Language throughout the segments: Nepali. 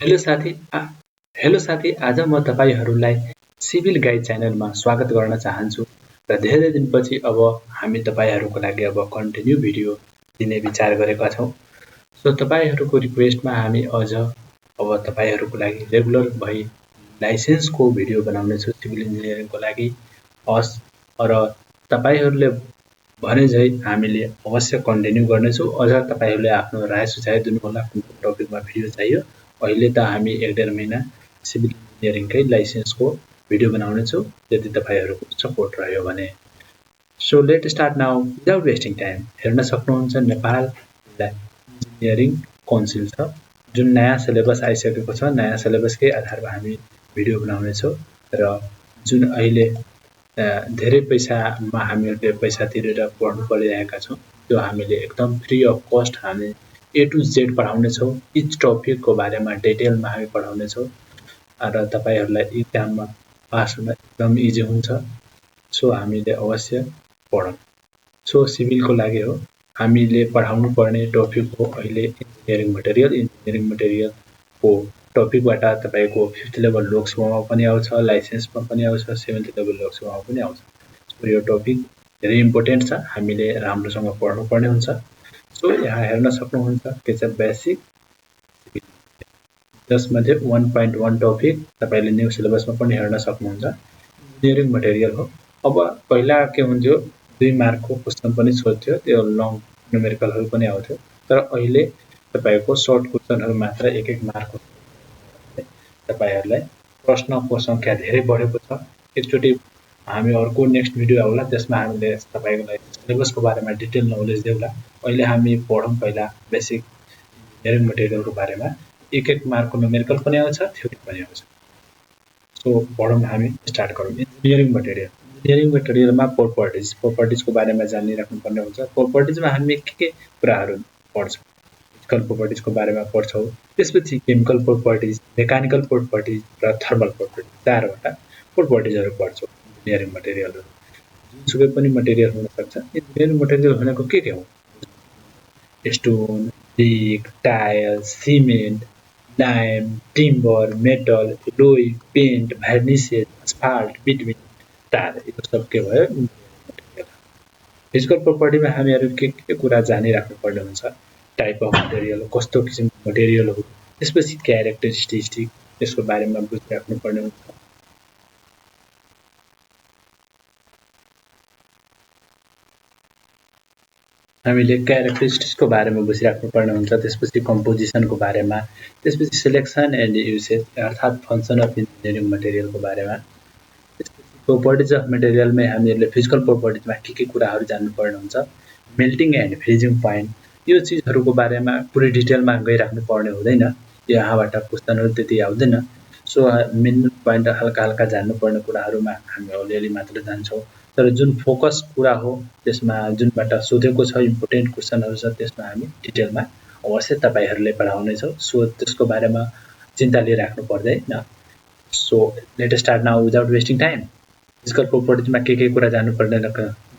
हेलो साथी हेलो साथी, आज म तपाईहरुलाई सिभिल गाइड च्यानलमा स्वागत गर्न चाहन्छु र धेरै दिनपछि अब हामी तपाईहरुको लागि अब कन्टिन्यू भिडियो दिने विचार गरेका छौं। सो तपाईहरुको रिक्वेस्टमा हामी अझ अब तपाईहरुको लागि रेगुलर भई लाइसेन्सको भिडियो बनाउने छु सिभिल इन्जिनियरिङको लागि। र तपाईहरुले भने झै हामीले अवश्य कन्टिन्यू गर्नेछौं। अझ तपाईहरुले आफ्नो राय सुझाव दिनुहोला कुन टपिकमा भिडियो चाहियो। अहिले त हामी 1.5 महिना सिभिल इन्जिनियरिङकै लाइसेन्सको भिडियो बनाउने छौं, यदि तपाईहरुको सपोर्ट रह्यो भने। So let start now without wasting time. हेर्न सक्नुहुन्छ नेपाल इन्जिनियरिङ काउन्सिल छ, जुन नयाँ सिलेबस आइसकेको छ। नयाँ सिलेबसकै आधारमा हामी भिडियो बनाउने छौं र जुन अहिले धेरै पैसामा हामीहरूले पैसा तिरेर पढ्नु परिरहेका छौं, त्यो हामीले एकदम फ्री अफ कस्ट हामी A to Z पढाउने छौं। इच टपिकको बारेमा डिटेलमा हामी पढाउने छौं र तपाईहरुलाई इक्जाममा पास हुन एकदम इजी हुन्छ। सो हामीले अवश्य पढौं। सो सिभिलको लागि हो, हामीले पढाउनु पर्ने टपिक हो अहिले इन्जिनियरिङ मटेरियलको टपिकबाट तपाईको 5th लेभल लोकसेवामा पनि आउँछ, लाइसेन्समा पनि आउँछ, 7th लेभल लोकसेवामा पनि आउँछ। सो यो टपिक धेरै इम्पोर्टेन्ट छ, हामीले राम्रोसँग पढ्नु पर्ने हुन्छ। सो यहाँ हेर्न सक्नुहुन्छ के छ बेसिक जसमध्ये 1.1 टपिक तपाईले न्यू सिलेबसमा पनि हेर्न सक्नुहुन्छ। इन्जिनियरिङ मटेरियल हो। अब पहिला के हुन्थ्यो 2 मार्कको क्वेशन पनि सोध्थ्यो, त्यो लङ न्युमेरिकलहरु पनि आउँथ्यो। तर अहिले तपाईको सर्ट क्वेशनहरु मात्र 1-1 मार्कको तपाईहरुलाई प्रश्नको संख्या धेरै बढेको छ। एकचोटी हामी अर्को नेक्स्ट भिडियो आउला, त्यसमा हामीले तपाईहरुलाई सिलेबसको बारेमा डिटेल नलेज देउला। अहिले हामी पढौं पहिला बेसिक इन्जिनियरिङ मटेरियलको बारेमा। 1-1 मार्कको न्युमेरिकल पनि आउँछ, थ्योरी पनि आउँछ। सो पढौं, हामी स्टार्ट गरौं। इन्जिनियरिङ मटेरियलमा प्रोपर्टिजको बारेमा जानिराख्नु पर्ने हुन्छ। प्रोपर्टिजमा हामी के कुराहरु पढ्छौं? फिजिकल प्रोपर्टिजको बारेमा पढ्छौं, त्यसपछि केमिकल प्रोपर्टिज, मेकानिकल प्रोपर्टिज र थर्मल प्रोपर्टिज, चारवटा प्रोपर्टिजहरु पढ्छौं। इन्जिनियरिङ मटेरियलहरु जुनसुकै पनि मटेरियल हुन सक्छ। इन्जिनियरिङ मटेरियल भनेको के हो? Stone, brick, tile, cement, lime, timber, metal, alloy, paint, varnishes, asphalt, bitumen, tar, यो सब के भयो? फिजिकल प्रोपर्टीमा हामीहरु के कुरा जानिराख्नु पर्ने हुन्छ? टाइप अफ मटेरियल, कस्तो किसिमको मटेरियल हो, त्यसपछि क्यारेक्टरिस्टिक, त्यसको बारेमा बुझिराख्नु पर्ने हुन्छ। हामीले क्यारेक्टरिस्टिक्सको बारेमा बुझिराख्नु पर्ने हुन्छ। त्यसपछि कम्पोजिसनको बारेमा, त्यसपछि सिलेक्सन एन्ड युसेज अर्थात फंक्सन अफ इन्जिनियरिङ मटेरियलको बारेमा, त्यसपछि प्रोपर्टिज अफ मटेरियलमै हामीहरुले फिजिकल प्रोपर्टिजमा के कुराहरु जान्नु पर्ने हुन्छ। मेल्टिङ एन्ड फ्रिजिङ पोइन्ट, यो चीजहरुको बारेमा पुरै डिटेलमा गइराख्नु पर्ने हुँदैन, यहाँबाट क्वेशनहरु त्यति आउँदैन। सो मेन पोइन्ट हल्का हल्का जान्नु पर्ने कुराहरुमा हामी अलिअलि मात्र जान्छौं। तर जुन फोकस कुरा हो, त्यसमा जुनबाट सोधेको छ इम्पोर्टेन्ट क्वेशनहरु छ, त्यसमा हामी डिटेलमा अवश्य तपाईहरुले पढाउने छौं। सो त्यसको बारेमा चिन्ता लिइराख्नु पर्दैन। So let start now without wasting time. Physical प्रोपर्टिजमा के कुरा जान्नु पर्ने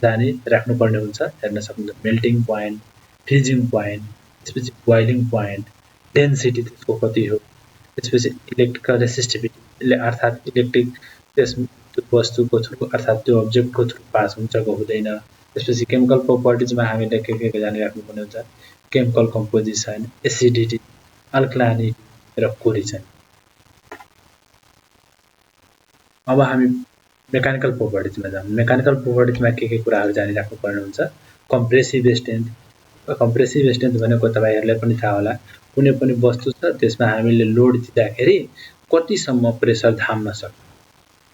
जानिराख्नु पर्ने हुन्छ हेर्न सक्नुहुन्छ। मेल्टिङ पोइन्ट, फ्रिजिङ पोइन्ट, त्यसपछि बोइलिङ पोइन्ट, डेन्सिटी त्यसको कति हो, त्यसपछि इलेक्ट्रिकल रेसिस्टिभिटी अर्थात इलेक्ट्रिक त्यस वस्तुको थ्रु अर्थात त्यो अब्जेक्टको थ्रु पास हुन्छ कि हुँदैन। त्यसपछि केमिकल प्रोपर्टिजमा हामीले के जानिराख्नु पर्ने हुन्छ? केमिकल कम्पोजिसन, एसिडिटी, अल्कलानिटी र कोरिजन। अब हामी मेकानिकल प्रोपर्टिजमा जाउँ। मेकानिकल प्रोपर्टिजमा के कुराहरु जानिराख्नु पर्ने हुन्छ? Compressive strength. कम्प्रेसिभ स्ट्रेन्थ भनेको तपाईहरुलाई पनि थाहा होला, कुनै पनि वस्तु छ त्यसमा हामीले लोड दिँदाखेरि कतिसम्म प्रेसर थाम्न सक्छ,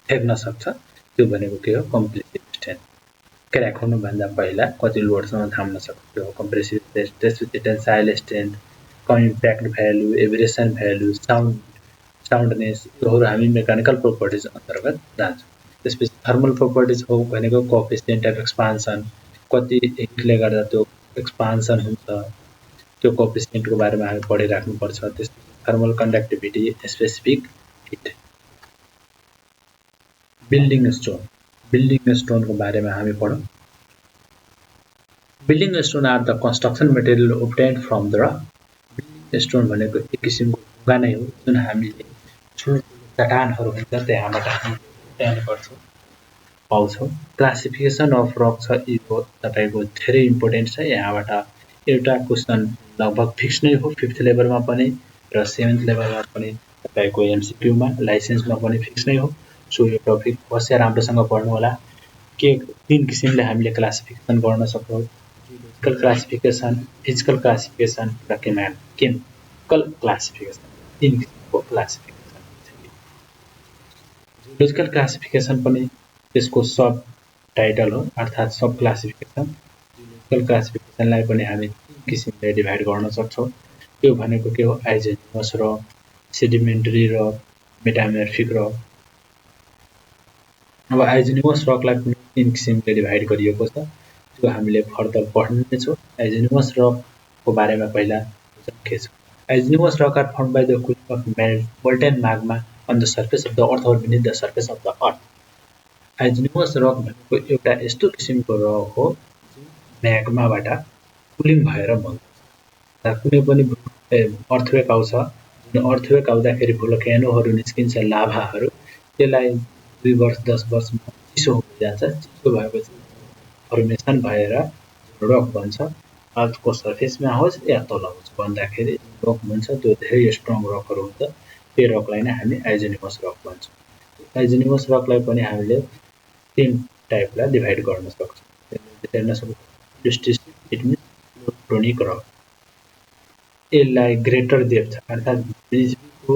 फेर्न सक्छ, त्यो भनेको के हो? Compressive strength. क्र्याक हुनु भन्दा पहिला कति लोडसम्म थाम्न सक्छ, त्यो हो कम्प्रेसिभ स्ट्रेन्थ। त्यसपछि tensile strength, compact value, abrasion value, soundness, योहरु हामी मेकानिकल प्रोपर्टिज अन्तर्गत जान्छौं। त्यसपछि थर्मल प्रोपर्टिज हो भनेको कोएफिसिएन्ट अफ एक्सपान्सन, कति हिटले गर्दा त्यो एक्सपान्सन हुन्छ, त्यो कोएफिसिएन्टको बारेमा हामी पढिराख्नु पर्छ। त्यसपछि thermal conductivity, specific heat. Building स्टोनको बारेमा हामी पढौं। Building stone are the construction material obtained from the rock। Building stone भनेको एक किसिमको ढुङ्गा नै हो जुन हामीले ठुलो चट्टानहरू हुन्छ त्यहाँबाट त्यहाँबाट पाउँछौँ। क्लासिफिकेसन अफ रक छ यो तपाईँको धेरै इम्पोर्टेन्ट छ। यहाँबाट एउटा क्वेसन लगभग फिक्स नै हो 5th लेभलमा पनि र 7th लेभलमा पनि तपाईँको एमसीक्यूमा लाइसेन्समा पनि फिक्स नै हो। सो यो टपिक अवश्य राम्रोसँग पढ्नु होला। के 3 किसिमले हामीले क्लासिफिकेसन गर्न सक्छौँ। जियोलोजिकल क्लासिफिकेसन, फिजिकल क्लासिफिकेसन र केमिकल क्लासिफिकेसन। 3 किसिमको क्लासिफिकेसन हुन्छ। जियोलोजिकल क्लासिफिकेसन पनि त्यसको सब टाइटल हो अर्थात् सब क्लासिफिकेसन। जियोलोजिकल क्लासिफिकेसनलाई पनि हामी 3 किसिमले डिभाइड गर्न सक्छौँ। त्यो भनेको के हो, आइजेनिमस रक, सेडिमेन्टरी रक, मेटामर्फिक रक। अब आइजेनिमस रकलाई पनि 3 किसिमले डिभाइड गरिएको छ, त्यो हामीले फर्दर पढ्ने छौँ। आइजेनिमस रकको बारेमा पहिला के छ। Igneous rock are found by the cooling of molten magma on the surface of the earth or beneath the surface of the earth. Igneous rock भनेको एउटा यस्तो किसिमको रक हो जुन म्याग्माबाट कुलिङ भएर बन्छ। कुनै पनि अर्थवेक आउँछ, जुन अर्थवेक आउँदाखेरि भोल्केनोहरू निस्किन्छ, लाभाहरू, त्यसलाई 2 वर्ष 10 वर्षमा चिसो हुँदै जान्छ। चिसो भएपछि फर्मेसन भएर रक बन्छ। अर्थको सर्फेसमा होस् या तल होस् भन्दाखेरि रक बन्छ। त्यो धेरै स्ट्रङ रकहरू हुन्छ। त्यो रकलाई नै हामी आइजेनिमस रक भन्छौँ। आइजेनिमस रकलाई पनि हामीले 3 टाइपलाई डिभाइड गर्न सक्छौँ। हेर्न सक्छौँ इट मिन्स क्रोनिक रक। यसलाई ग्रेटर डेप्थ अर्थात् पृथ्वीको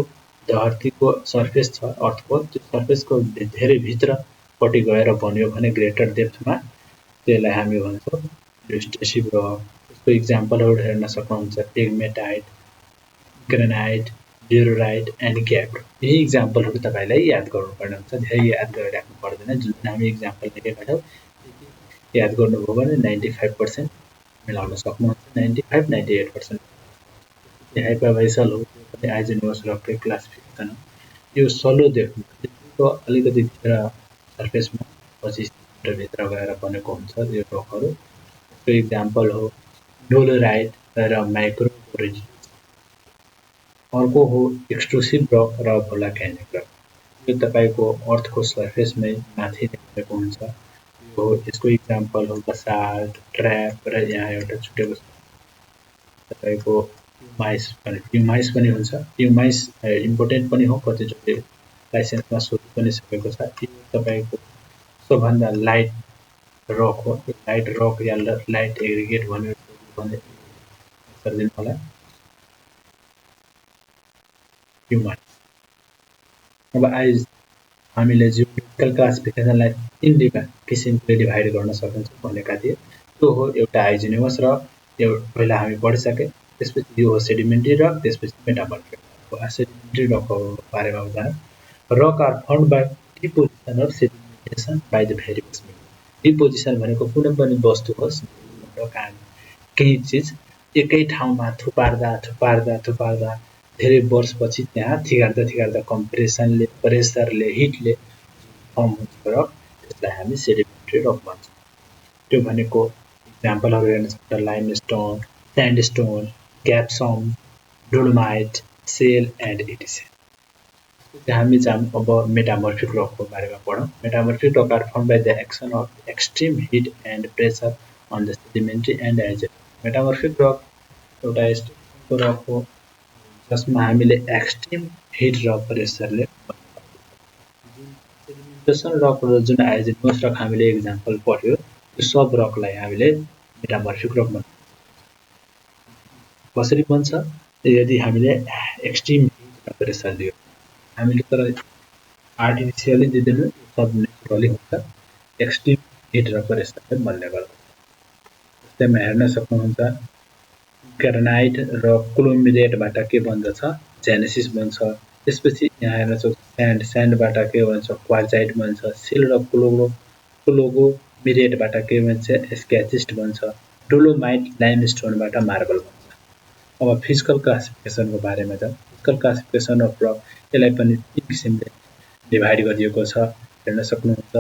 धरतीको सर्फेस छ अर्थको, त्यो सर्फेसको धेरै भित्रपट्टि गएर बन्यो भने ग्रेटर डेप्थमा त्यसलाई हामी भन्छौँ इल्युस्ट्रेसिभ रक। त्यसको इक्जाम्पलहरू हेर्न सक्नुहुन्छ, पेगमेटाइट, ग्रेनाइट, ड्युरोराइट एन्ड ग्याब्रो। यही इक्जाम्पलहरू तपाईँलाई याद गर्नुपर्ने हुन्छ, धेरै याद गरिराख्नु पर्दैन। जुन हामी इक्जाम्पल लेखेका छौँ याद गर्नुभयो भने 95% मिलाउन सक्नुहुन्छ। 95-98% हाइपरबाइसल हो, आइजेनिमस रककै क्लासिफिकेसन हो। यो सलो देख्नुको अलिकति भित्र सर्फेसमा 25 मिटरभित्र गएर बनेको हुन्छ यो रकहरू। त्यसको इक्जाम्पल हो डोलोराइट र माइक्रोबोरेजियस। अर्को हो एक्सट्रुसिभ रक र भोल्केनिक रक। यो तपाईँको अर्थको सर्फेसमै माथि बनेको हुन्छ। यो यसको इक्जाम्पल हो बसाल्ट, ट्र्याप र यहाँ एउटा छुटेको तपाईँको प्युमाइस पनि हुन्छ। प्युमाइस इम्पोर्टेन्ट पनि हो, कतिचोटि लाइसेन्समा सोधि पनि सकेको छ। यो तपाईँको सबभन्दा लाइट रक हो। लाइट रक या लाइट एग्रिगेट भन्ने होला प्युमाइस। अब हामीले जियोलोजिकल क्लासिफिकेसनलाई 3 किसिमले डिभाइड गर्न सकिन्छ भनेका थिए। त्यो हो एउटा आइजेनिमस रक, यो पहिला हामी पढिसके। त्यसपछि यो हो सेडिमेन्ट्री रक, त्यसपछि मेटामर्फिक रक। सेडिमेन्ट्री रकको बारेमा बताएँ। Rock are found by deposition of sedimentation by the various medium. Deposition भनेको कुनै पनि वस्तु होस्, केही चिज एकै ठाउँमा थुपार्दा धेरै वर्षपछि त्यहाँ थिगार्दा कम्प्रेसनले, प्रेसरले, हिटले फर्म हुन्छ रक, त्यसलाई हामी सेडिमेन्ट्री रक भन्छौँ। त्यो भनेको इक्जाम्पलहरू हेर्न सक्छ, limestone, sandstone, gypsum, dolomite, shale and etc. हामी अब मेटामर्फिक रकको बारेमा पढौँ। Metamorphic rock are found by the action of extreme heat and pressure on the sedimentary and igneous. Metamorphic rock एउटा यस्तो रक हो जसमा हामीले एक्सट्रिम हिट र प्रेसरले सेडिमेन्टेसन रक र जुन आइजेनिमस रक हामीले इक्जाम्पल पढ्यो, त्यो सब रकलाई हामीले मेटामर्फिक रक भन्छौँ। कसरी बन्छ? यदि हामीले एक्सट्रिम हिट र प्रेसर दियो, हामीले तर आर्टिफिसियली दिँदैनौँ, सब नेचुरली हुन्छ। एक्सट्रिम हिट र प्रेसरले बन्ने गर्छ। जस्तैमा हेर्न सक्नुहुन्छ, ग्रेनाइट र क्लोमिरेटबाट के बन्दछ? जेनेसिस बन्छ। त्यसपछि यहाँ हेर्न सक्नुहुन्छ, स्यान्डबाट के बन्छ? क्वार्जाइट बन्छ। सिल र क्लोगोमिरेटबाट के बन्छ? स्क्याचिस्ट बन्छ। डोलोमाइट लाइमस्टोनबाट मार्बल बन्छ। अब फिजिकल क्लासिफिकेसनको बारेमा जाउँ। फिजिकल क्लासिफिकेसन अफ रक, यसलाई पनि 3 किसिमले डिभाइड गरिएको छ। हेर्न सक्नुहुन्छ,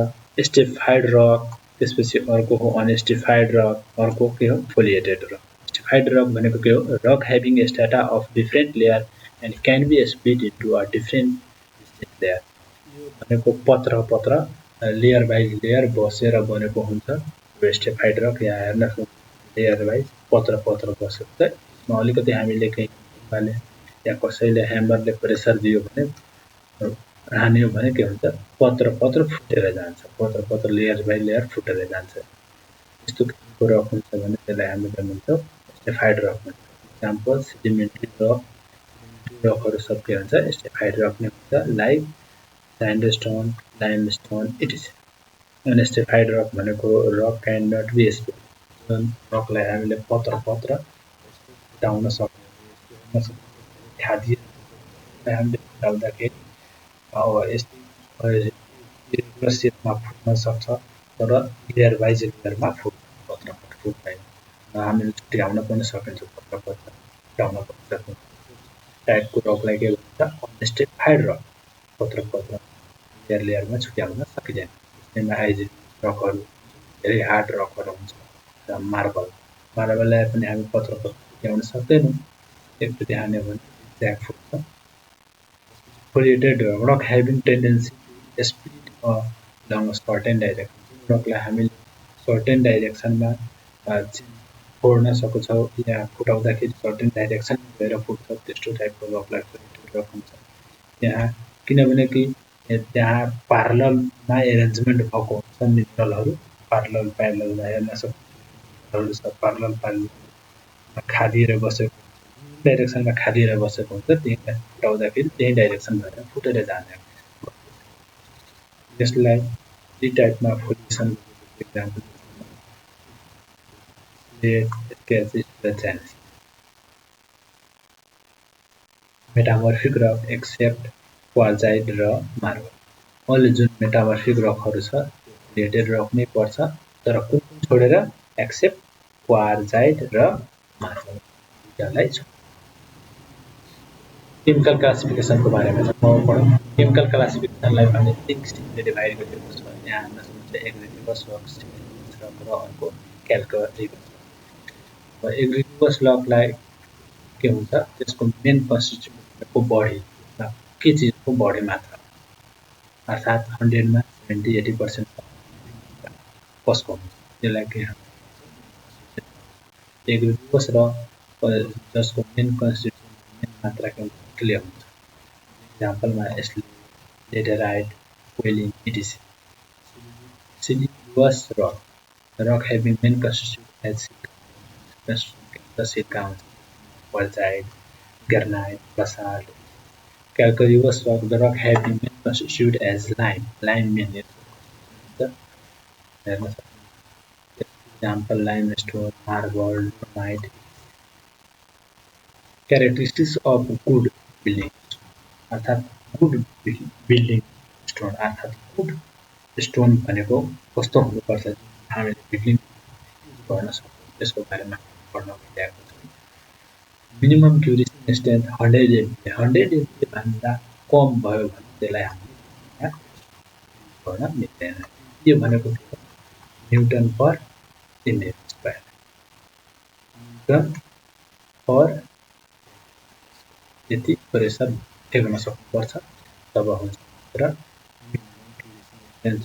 स्टेफाइड रक, त्यसपछि अर्को हो अनस्टेफाइड रक, अर्को के हो? Foliated rock. स्टेफाइड रक भनेको के हो? Rock having strata of different layer and can be split into a different layer. यो भनेको पत्र पत्र लेयर बाइ लेयर बसेर बनेको हुन्छ स्टेफाइड रक। यहाँ हेर्न लेयर वाइज पत्र पत्र बसेको छ। यसमा अलिकति हामीले कहीँ या कसैले ह्यामरले प्रेसर दियो भने हान्यो भने के हुन्छ, पत्र पत्र फुटेर जान्छ, पत्र पत्र लेयर बाइ लेयर फुटेर जान्छ। यस्तो किसिमको रक हुन्छ भने त्यसलाई हामीले भन्छौँ स्टेफाइड रक भन्छ। इक्जाम्पल सेडिमेन्ट्री रक, रकहरू सब के हुन्छ स्टेफाइड रक नै हुन्छ, like sandstone, limestone etc. Unstratified rock भनेको rock can not be split, जुन रकलाई हामीले पत्र पत्र फुटाउन सक्दैन, खादिएर हामीले फुटाउँदाखेरि अब यस्तै इरेगुलर सेपमा फुट्न सक्छ, तर लेयर वाइज लेयरमा पत्र पत्र फुट्दैन। हामीले छुट्याउन पनि सकिन्छ, पत्र पत्र फुटाउन पनि सकिन्छ। टाइपको रकलाई के भन्छ अनस्टेफाइड रक, पत्र पत्र लेयर लेयरमा छुट्याउन सकिँदैन। त्यसैमा आइज रकहरू धेरै हार्ड रकहरू हुन्छ। मार्बल, मार्बललाई पनि हामी पत्र पत्र छुट्याउन सक्दैनौँ, एकचोटि हान्यो भने ज्याक फुट्छ। Foliated rock having tendency to split along a certain direction, रकलाई हामीले सर्टेन डाइरेक्सनमा फोड्न सक्छौँ या फुटाउँदाखेरि सर्टेन डाइरेक्सन भएर फुट्छ, त्यस्तो टाइपको रकलाई फोलिएटेड रक हुन्छ। यहाँ किनभने कि त्यहाँ प्यारललमा एरेन्जमेन्ट भएको हुन्छ मिनरलहरू, प्यारलल प्यारललमा हेर्न सक्नुहुन्छ, प्यारलल प्यारललमा खादिएर बसेको डाइरेक्सनमा खादिएर बसेको हुन्छ, त्यही फुटाउँदाखेरि त्यही डाइरेक्सन भएर फुटेर जाने। यसलाई यी टाइपमा फोलिएसन इक्जाम्पल मेटामर्फिक रक एक्सेप्ट क्वार्जाइट र मार्बल। अहिले जुन मेटामर्फिक रकहरू छ फोलिएटेड रक नै पर्छ, तर कुन कुन छोडेर एक्सेप्ट क्वार्जाइट र मार्बल दुईटालाई छ। केमिकल क्लासिफिकेसनको बारेमा चाहिँ पढौँ। केमिकल क्लासिफिकेसनलाई भने 3 किसिमले डिभाइड गरिएको छ। यहाँ हाम्रो हुन्छ एग्रिगेबस रक र अर्को क्याल्करिबस। एग्रिगेबस रकलाई के हुन्छ, त्यसको मेन कन्स्टिट्युएन्टको बढी के चिजको बढी मात्रा, अर्थात् 100मा 70-80% कसको हुन्छ, त्यसलाई के एग्रिगेबस र जसको मेन कन्स्टिट्युएन्ट मेन मात्रा के हुन्छ क्लियर हुन्छ। इक्जाम्पलमा यसले laterite, kaolin etc. Siliceous rock having main constituent as silica हुन्छ, quartzite, granite, basalt. Calcareous rock, the rock having main constituent as lime, lime main हुन्छ, हेर्न सक्नुहुन्छ। Example limestone, marble, dolomite. Characteristics of good building, अर्थात् गुड बिल्डिङ स्टोन, अर्थात् गुड स्टोन भनेको कस्तो हुनुपर्छ, हामीले बिल्डिङ गर्न सक्छौँ, त्यसको बारेमा पढ्न गइरहेको छ। Minimum crushing strength 100 MPa, 100 MPa भन्दा कम भयो भने त्यसलाई हामीले गर्न मिल्दैन। यो भनेको न्युटन पर इमेज स्क्वायर, न्युटन पर यति प्रेसर टेक्न सक्नुपर्छ तब हुन्छ। र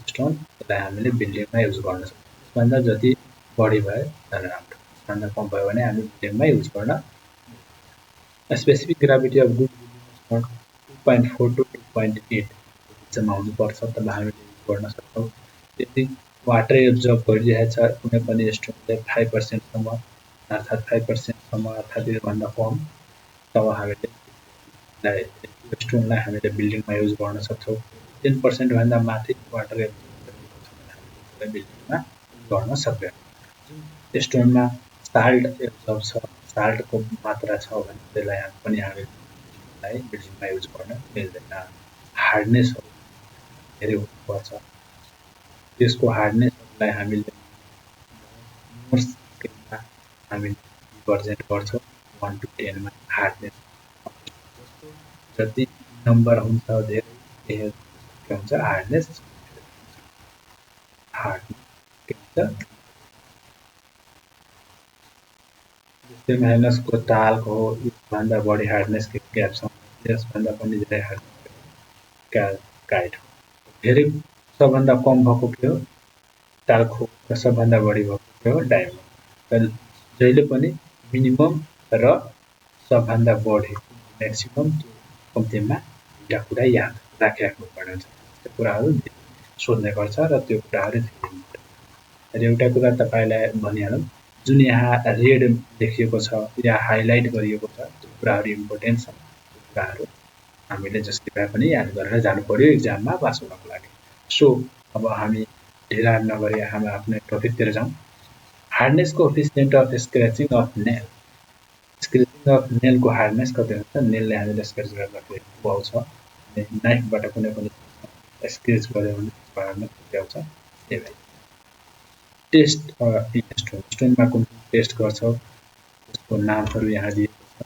स्टोन त्यसलाई हामीले बिल्डिङमा युज गर्न सक्छौँ। यसभन्दा जति बढी भयो तर राम्रो, यसभन्दा कम भयो भने हामी बिल्डिङमा युज गर्न। Specific gravity of good building 2.4 to 2.8 सम्म हुनुपर्छ, तब हामीले युज गर्न सक्छौँ। यदि वाटर एब्जर्ब गरिरहेको छ कुनै पनि स्टोनले 5% सम्म, अर्थात् 5% सम्म अर्थात् योभन्दा कम, तब हामीले स्टोनलाई हामीले बिल्डिङमा युज गर्न सक्छौँ। 10% भन्दा माथि वाटर एब्जर्ब बिल्डिङमा गर्न सक्दैन। स्टोनमा साल्ट एब्जर्ब छ, साल्टको मात्रा छ भने त्यसलाई पनि हामीले बिल्डिङमा युज गर्न मिल्दैन। हार्डनेस धेरै हुनुपर्छ, त्यसको हार्डनेसलाई हामीले हामीले रिप्रेजेन्ट गर्छौँ 1 to 10 मा हार्डनेस। जति नम्बर हुन्छ धेरै के हुन्छ हार्डनेस, के हुन्छ जस्तै माइनसको तालको भन्दा बढी हार्डनेस ग्याप छ यसभन्दा पनि धेरै हार्डका गाइड हो। धेरै सबभन्दा कम भएको के हो टाल्को र सबभन्दा बढी भएको के हो डायमन्ड। र जहिले पनि मिनिमम र सबभन्दा बढी म्याक्सिमम कम्तीमा दुईवटा कुरा याद राखिराख्नुपर्ने हुन्छ। त्यो कुराहरू सोध्ने गर्छ र त्यो कुराहरू र एउटा कुरा तपाईँलाई भनिहालौँ, जुन यहाँ रेड लेखिएको छ या हाइलाइट गरिएको छ त्यो कुराहरू इम्पोर्टेन्ट छ। त्यो कुराहरू हामीले जसले भए पनि याद गरेर जानु पर्यो इक्जाममा पास हुनको लागि। सो अब हामी ढिला नगरी हामी आफ्नो टपिकतिर जाउँ। Hardness coefficient of scratching of nail. Scratching of नेलको हार्डनेस कति हुन्छ? नेलले हामीले स्क्र्याच गर्दाखेरि पाउँछ, नाइफबाट कुनै पनि स्क्र्याच गऱ्यो भने त्यसको हार्डनेस कति आउँछ? त्यही भएर टेस्ट स्टोन, स्टोनमा कुन टेस्ट गर्छ त्यसको नामहरू यहाँ दिएको छ,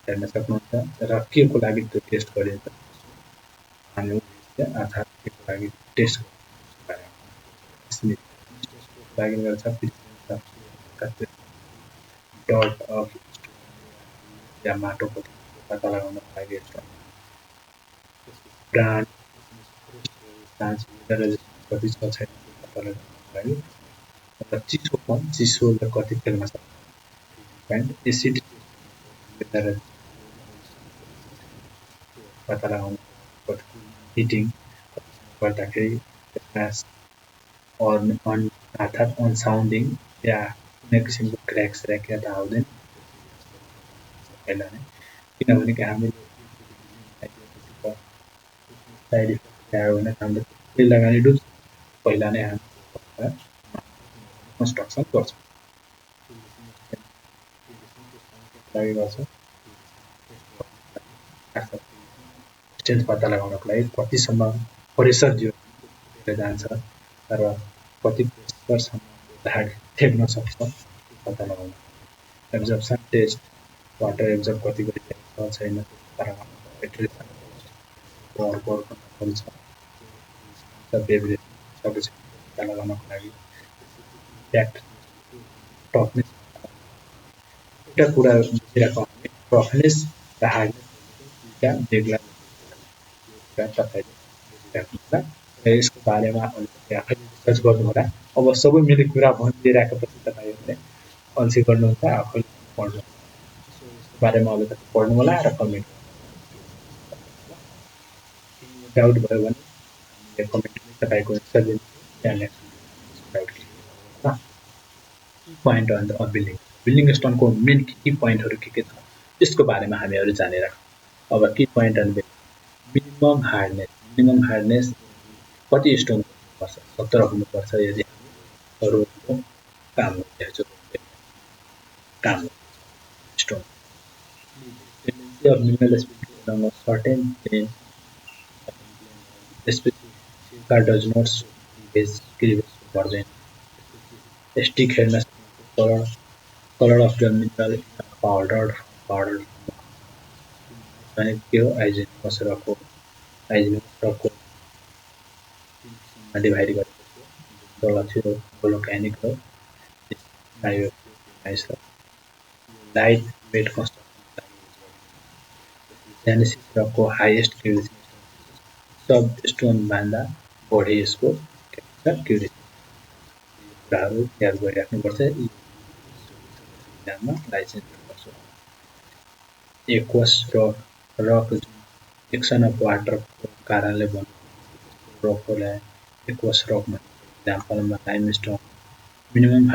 हेर्न सक्नुहुन्छ। र के को लागि त्यो टेस्ट गरिन्छ हामी अर्थात् के को लागि टेस्ट लागि गर्छ, डट अफ या माटोको पत्ता लगाउनको लागि ब्रान्ड कति छ छैन पत्ता लगाउनको लागि। र चिसोपन, चिसोले कति फेर्न सक्छ, एसिड पत्ता लगाउनु, हिटिङ गर्दाखेरि अर्थात् अनसाउन्डिङ या कुनै किसिमको क्र्याक्स यता आउँदैन पहिला नै, किनभने हामीले साइड इफेक्ट आयो भने हाम्रो पहिला लगानी डुब्छ, पहिला नै हामी कन्स्ट्रक्सन गर्छ लागि गर्छ डिस्टेन्स पत्ता लगाउनको लागि कतिसम्म प्रेसर दियो जान्छ र कति प्रेसरसम्म धाड थेक्न सक्छ पत्ता लगाउन। एब्जर्प्सन टेस्ट, वाटर एब्जर्ब कति गरिरहेको छ छैन पत्ता लगाउन, बेब्रेज सकेपछि पत्ता लगाउनको लागि इम्प्याक्ट टफनेस। एउटा कुरा बुझिरहेको टफनेस र हार्डनेस दुईवटा बेग्ला तपाईँले यसको बारेमा अलिकति आफैले रिसर्च गर्नु होला। अब सबै मैले कुरा भनिदिइराखेपछि तपाईँहरूले अल्छी गर्नुहुन्छ, आफैले पढ्नु, यसको बारेमा अलिकति पढ्नु होला र कमेन्ट डाउट भयो भने हामीले कमेन्टमा तपाईँको एन्सर दिन्छु या नेक्स्ट डाउट के पोइन्ट अन बिल्डिङ, बिल्डिङ स्टोनको मेन की पोइन्टहरू के छ त्यसको बारेमा हामीहरू जानेर। अब key point on building, minimum hardness कति स्टोन हुनुपर्छ? 17 हुनुपर्छ यदि रोडको काम गर्दैछ, काम stone minimal speed certain plane specific does not cleavage पर्दैन। स्टिक हेर्न colour of the mineral powder भने के हो? आइजेनिमस रको डिभाइड गरेको तल थियो भोल्कानिक र लाइट वेट कन्स्ट्रक्सन जेनेसिस रकको हाइएस्ट क्युरिसी सब स्टोन भन्दा बढी यसको क्युरिसी कुराहरू याद गरिराख्नुपर्छ। लाइसेन्स गर्छु एक्वस रक जुन एक्सन अफ वाटरको कारणले बन्नु रकलाई एक्वस रक भन्छ। इक्जाम्पलमा limestone minimum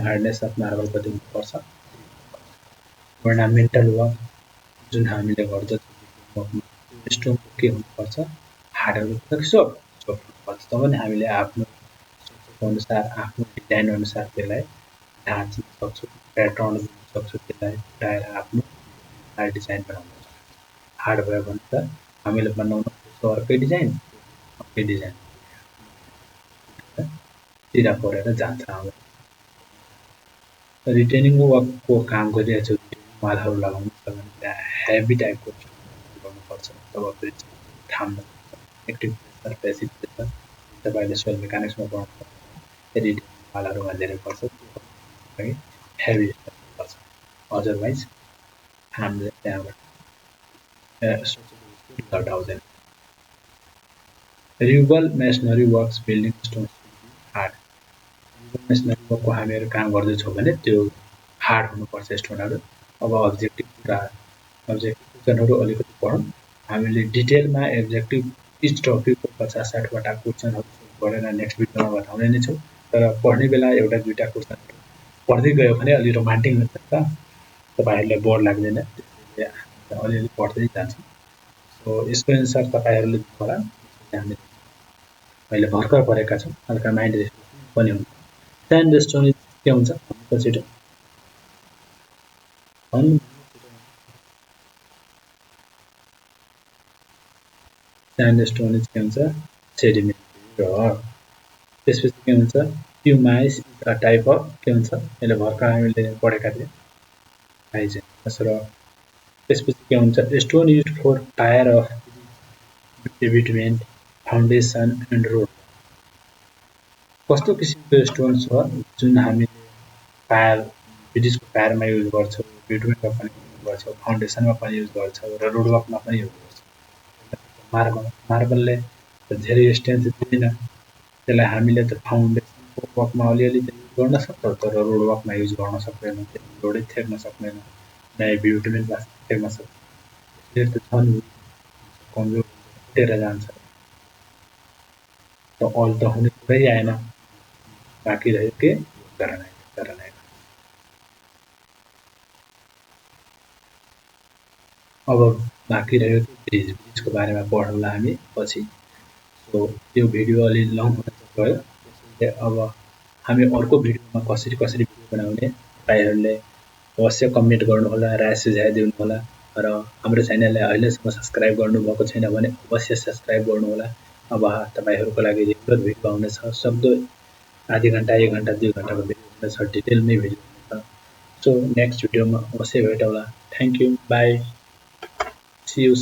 hardness of marble कति हुनुपर्छ? अर्नामेन्टल वर्क जुन हामीले गर्दछौँ स्टोनको के हुनुपर्छ? हार्डहरू सब हुनुपर्छ। तब नि हामीले आफ्नो अनुसार आफ्नो डिजाइन अनुसार त्यसलाई ढाँच्न सक्छौँ, प्याटर्न दिन सक्छौँ, त्यसलाई उठाएर आफ्नो डिजाइन बनाउन सक्छौँ। हार्ड भयो भने त हामीले बनाउन अर्कै डिजाइन सिधा परेर जान्छ। हाम्रो रिटेनिङ वर्कको काम गरिरहेको छ, मालहरू लगाउनु छ भने त्यहाँ हेभी टाइपको गर्नुपर्छ। तब फेरि थाम्न एक्टिभ प्रेसर, पेसिभ प्रेसर तपाईँले सोइल मेकानिक्समा पढ्नुपर्छ। रिटेनिङ मालहरूमा धेरै पर्छ, त्यो हेभी पर्छ। अदरवाइज हामीले त्यहाँबाट सोचेको रिजल्ट आउँदैन। Regular masonry works building stones hard. Regular masonry वर्कको हामीहरू काम गर्दैछौँ भने त्यो हार्ड हुनुपर्छ स्टोनहरू। अब अब्जेक्टिभ क्वेसनहरू अलिकति पढौँ। हामीले डिटेलमा एब्जेक्टिभ इच टपिकको 50-60 वटा क्वेसनहरू गरेर नेक्स्ट भिडियोमा बताउने नै छौँ। तर पढ्ने बेला एउटा दुईवटा क्वेसन पढ्दै गयो भने अलि रोमान्टिक हुन्छ त, तपाईँहरूलाई बोर लाग्दैन, त्यसैले अलिअलि पढ्दै जान्छौँ। सो यसको एन्सर तपाईँहरूले होला। अहिले भर्खर पढेका छौँ, हल्का माइन्ड रिफ्रेसमेन्ट पनि हुन्छ। स्यान्ड स्टोन के हुन्छ छिटो स्यान्ड स्टोन के हुन्छ सेडिमेन्टरी रक। त्यसपछि के हुन्छ प्युमाइस अ टाइप अफ के हुन्छ यसले भर्खर हामीले पढेका थियौँ हाइजेनस रक। त्यसपछि के हुन्छ stone used for tier of between foundation and road. कस्तो किसिमको स्टोन छ जुन हामीले टायर ब्रिजको टायरमा युज गर्छौँ, बिटुविनमा पनि युज गर्छौँ, फाउन्डेसनमा पनि युज गर्छौँ र रोडवर्कमा पनि युज गर्छौँ। मार्बलले धेरै स्ट्रेन्थ दिँदैन, त्यसलाई हामीले त फाउन्डेसनको वर्कमा अलिअलि युज गर्न सक्छौँ, तर रोडवर्कमा युज गर्न सक्दैनौँ, रोडै थेक्न सक्दैनौँ, न बिटुविनमा थेक्न सक्दैनौँ। त्यसले त झन् कमजोर फुटेर जान्छ, त अल त हुने कुरै आएन। बाँकी रह्यो के ग्रानाइट। अब बाँकी रह्यो ब्रिजको बारेमा पढौँला हामी पछि। सो त्यो भिडियो अलि लङ हुन गयो, त्यसैले अब हामी अर्को भिडियोमा कसरी भिडियो बनाउने तपाईँहरूले अवश्य कमेन्ट गर्नुहोला, राय सुझाव दिनुहोला र हाम्रो च्यानललाई अहिलेसम्म सब्सक्राइब गर्नुभएको छैन भने अवश्य सब्सक्राइब गर्नुहोला। अब तपाईँहरूको लागि रेगुलर भिडियो आउनेछ, सक्दो आधी घन्टा 1 घन्टा 2 घन्टाको भिडियो हुनेछ, डिटेलमै भिडियो हुनेछ। सो नेक्स्ट भिडियोमा अवश्य भेटौँला। Thank you, bye, see you.